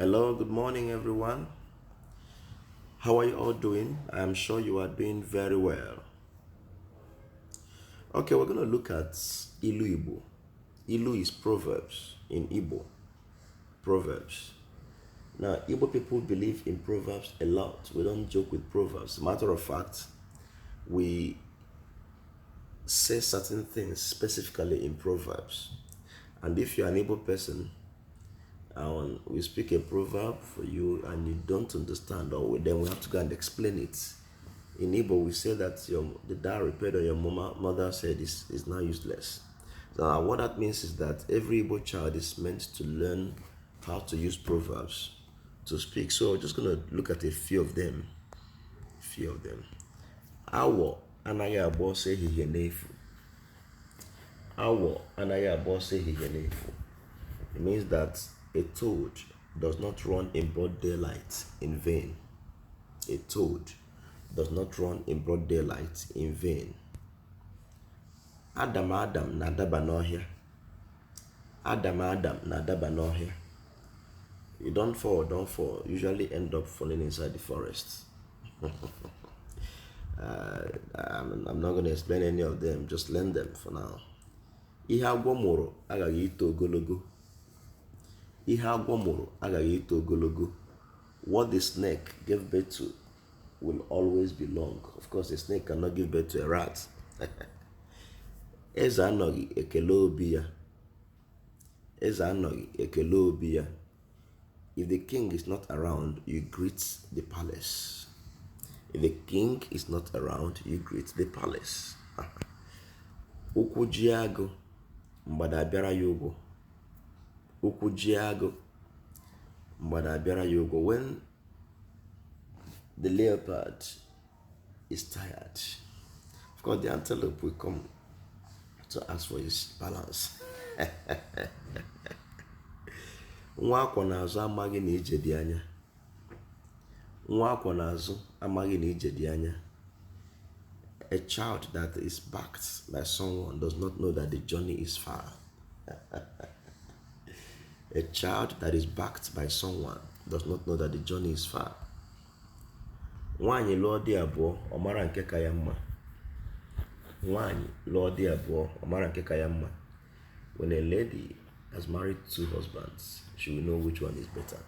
Hello, good morning, everyone. How are you all doing? I'm sure you are doing very well. Okay, we're going to look at Ilu Igbo. Ilu is Proverbs in Igbo. Proverbs. Now, Igbo people believe in Proverbs a lot. We don't joke with Proverbs. Matter of fact, we say certain things specifically in Proverbs. And if you're an Igbo person, we speak a proverb for you and you don't understand, or then we have to go and explain it. In Igbo, we say that the dad repaired or your mother said is now useless. So what that means is that every Igbo child is meant to learn how to use proverbs to speak. So we're just going to look at a few of them. Awo anaghị agba ọsọ ehihie n'efu. Awo anaghị agba ọsọ ehihie n'efu. It means that a toad does not run in broad daylight in vain. A toad does not run in broad daylight in vain. Adam na-adaba n'ọhịa. Adam na-adaba n'ọhịa. You don't fall, usually end up falling inside the forest. I'm not going to explain any of them, just learn them for now. Ihe agwọ mụrụ agaghị ito ogologo. Ihe agwọ mụrụ agaghị ito ogologo. What the snake gave birth to will always be long. Of course, a snake cannot give birth to a rat. Eze anọghị ekele obi ya. Eze anọghị ekele obi ya. If the king is not around, you greet the palace. If the king is not around, you greet the palace. Ụkwụ ji agụ mgbada abịara ya ụgwọ. Ụkwụ ji agụ mgbada abịara ya ụgwọ. When the leopard is tired, of course the antelope will come to ask for his balance. Nwa akwọ n'azụ amaghị na ije dị anya. Nwa akwọ n'azụ amaghị na ije dị anya. A child that is backed by someone does not know that the journey is far. A child that is backed by someone does not know that the journey is far. Nwaanyị lụọ di abụọ, ọ mara nke ka ya mma. Nwaanyị lụọ di abụọ, ọ mara nke ka ya mma. When a lady has married two husbands, she will know which one is better.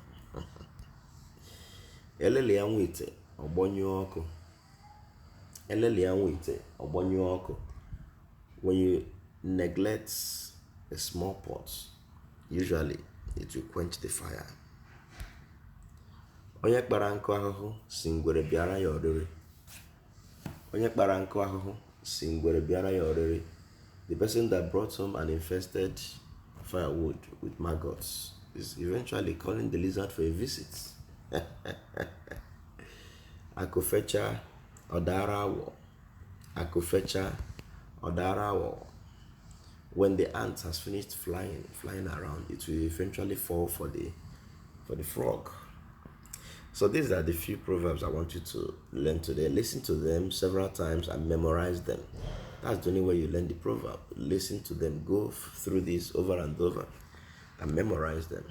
Elele ya nwite, ọ gbanyụọ ọkụ. Elele ya nwite, ọ gbanyụọ ọkụ. When you neglect a small pot, usually it will quench the fire. Onye kpara nkụ ahụhụ si ngwere bịara ya oriri. Onye kpara nkụ ahụhụ si ngwere bịara ya oriri. The person that brought home an infested firewood with maggots is eventually calling the lizard for a visit. Akụfecha ọdara awọ. Akụfecha ọdara awọ. When the ant has finished flying around, it will eventually fall for the frog. So these are the few proverbs I want you to learn today. Listen to them several times and memorize them. That's the only way you learn the proverb. Listen to them, go through these over and over and memorize them.